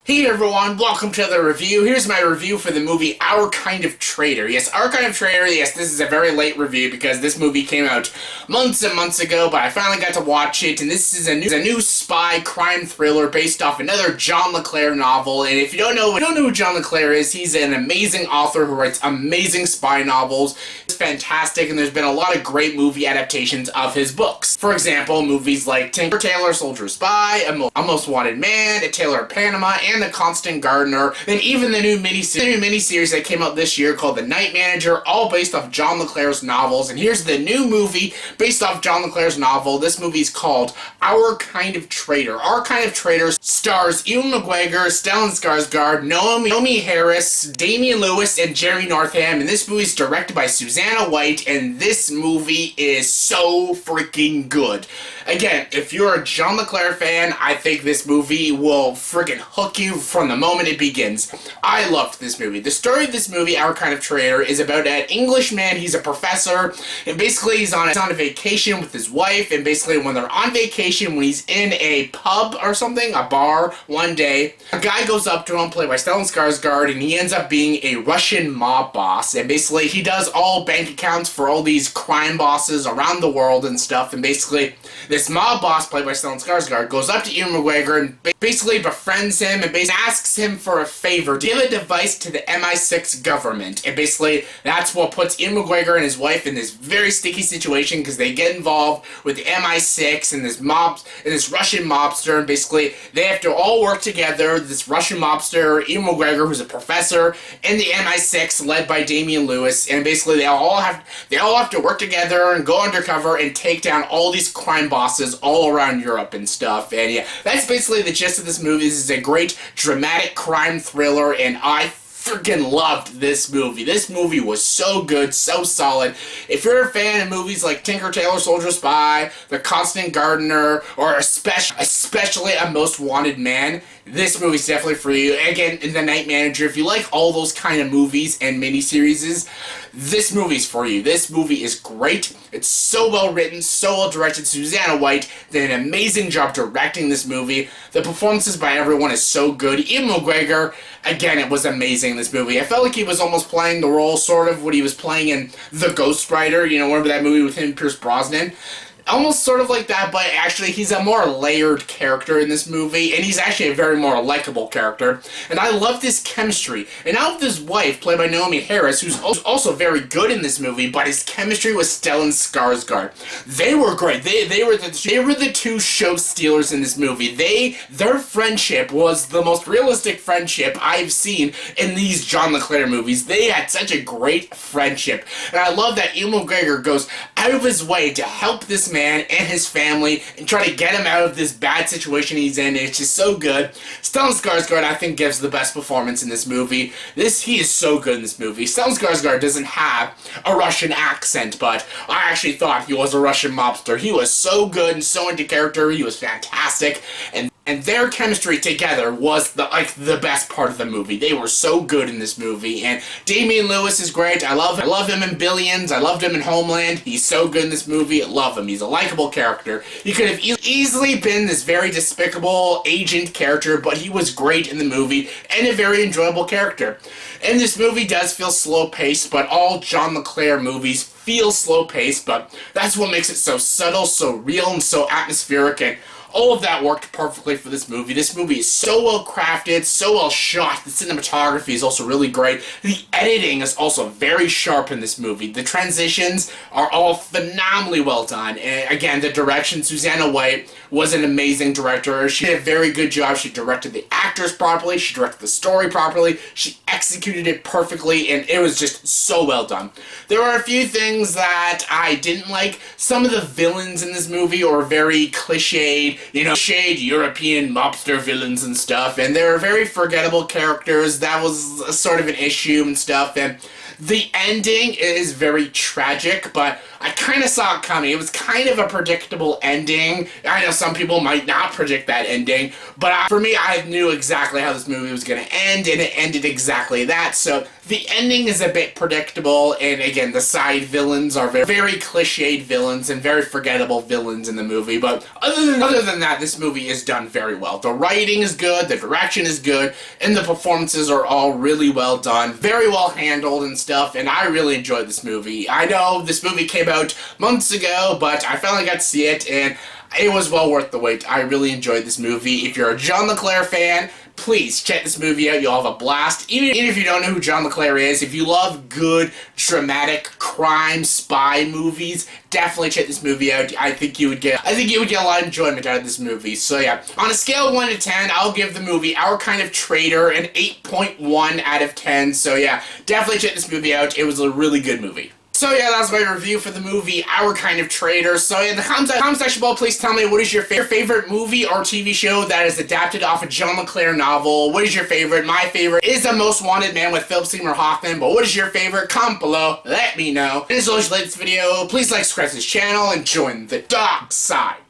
Hey everyone, welcome to the review. Here's my review for the movie Our Kind of Traitor. Yes, Our Kind of Traitor, yes, this is a very late review because this movie came out months and months ago, but I finally got to watch it, and this is a new spy crime thriller based off another John LeClair novel. And if you don't know who John LeClair is, he's an amazing author who writes amazing spy novels. It's fantastic, and there's been a lot of great movie adaptations of his books. For example, movies like Tinker Tailor Soldier Spy, A Most Wanted Man, A Tailor of Panama, and The Constant Gardener, and even the new miniseries that came out this year called The Night Manager, all based off John LeClair's novels. And here's the new movie based off John LeClair's novel. This movie is called Our Kind of Traitor. Our Kind of Traitor stars Ewan McGregor, Stellan Skarsgard, Naomie Harris, Damian and Jerry Northam, and this movie is directed by Susanna White, and this movie is so freaking good. Again, if you're a John LeClair fan, I think this movie will friggin' hook you from the moment it begins. I loved this movie. The story of this movie, Our Kind of Traitor, is about an Englishman. He's a professor, and basically he's on a vacation with his wife, and basically when they're on vacation, when he's in a pub or something, a bar, one day, a guy goes up to him, played by Stellan Skarsgard, and he ends up being a Russian mob boss, and basically he does all bank accounts for all these crime bosses around the world and stuff, and basically this mob boss, played by Stellan Skarsgard, goes up to Ewan McGregor and basically befriends him and basically asks him for a favor to give a device to the MI6 government. And basically, that's what puts Ewan McGregor and his wife in this very sticky situation because they get involved with the MI6 and this Russian mobster, and basically they have to all work together. This Russian mobster, Ewan McGregor, who's a professor, and the MI6 led by Damian, and basically they all have to work together and go undercover and take down all these crime bosses all around Europe and stuff. And yeah, that's basically the gist of this movie. This is a great dramatic crime thriller, and I freaking loved this movie. This movie was so good, so solid. If you're a fan of movies like Tinker Tailor Soldier Spy, The Constant Gardener, or especially A Most Wanted Man, this movie's definitely for you. Again, in The Night Manager, if you like all those kind of movies and miniseries, this movie's for you. This movie is great. It's so well written, so well directed. Susanna White did an amazing job directing this movie. The performances by everyone is so good. Ewan McGregor, again, it was amazing in this movie. I felt like he was almost playing the role, sort of, what he was playing in The Ghost Rider. You know, remember that movie with him and Pierce Brosnan? Almost sort of like that, but actually he's a more layered character in this movie, and he's actually a very more likable character. And I love this chemistry. And now with his wife, played by Naomie Harris, who's also very good in this movie, but his chemistry with Stellan Skarsgard. They were great. They were the two show stealers in this movie. Their friendship was the most realistic friendship I've seen in these John LeClair movies. They had such a great friendship. And I love that Ewan McGregor goes out of his way to help this man and his family and try to get him out of this bad situation he's in. It's just so good. Stellan Skarsgård, I think, gives the best performance in this movie. He is so good in this movie. Stellan Skarsgård doesn't have a Russian accent, but I actually thought he was a Russian mobster. He was so good and so into character. He was fantastic, and their chemistry together was the best part of the movie. They were so good in this movie. And Damian is great. I love him in Billions. I loved him in Homeland. He's so good in this movie. I love him. He's a likable character. He could have easily been this very despicable agent character, but he was great in the movie and a very enjoyable character. And this movie does feel slow-paced, but all John LeClair movies feel slow-paced, but that's what makes it so subtle, so real, and so atmospheric, and all of that worked perfectly for this movie. This movie is so well crafted, so well shot. The cinematography is also really great. The editing is also very sharp in this movie. The transitions are all phenomenally well done. And again, the direction, Susanna White was an amazing director. She did a very good job. She directed the actors properly. She directed the story properly. She executed it perfectly, and it was just so well done. There are a few things that I didn't like. Some of the villains in this movie are very cliched, shade European mobster villains and stuff, and they're very forgettable characters. That was sort of an issue and stuff, and The ending is very tragic, but I kind of saw it coming. It was kind of a predictable ending. I know some people might not predict that ending, but for me, I knew exactly how this movie was going to end, and it ended exactly that. So the ending is a bit predictable, and again, the side villains are very cliched villains and very forgettable villains in the movie, but other than that, this movie is done very well. The writing is good, the direction is good, and the performances are all really well done, very well handled and stuff, and I really enjoyed this movie. I know this movie came out months ago, but I finally got to see it, and it was well worth the wait. I really enjoyed this movie. If you're a John LeClaire fan, please check this movie out. You'll have a blast. Even if you don't know who John LeClaire is, if you love good, dramatic crime spy movies, definitely check this movie out. I think you would get a lot of enjoyment out of this movie. So yeah, on a scale of 1 to 10, I'll give the movie Our Kind of Traitor an 8.1 out of 10. So yeah, definitely check this movie out. It was a really good movie. So yeah, that was my review for the movie Our Kind of Traitor. So in the comment section below, please tell me what is your favorite movie or TV show that is adapted off a John LeClaire novel. What is your favorite? My favorite is The Most Wanted Man with Philip Seymour Hoffman, but what is your favorite? Comment below, let me know. And as always, if you like this video, please like, subscribe to this channel, and join the dark side.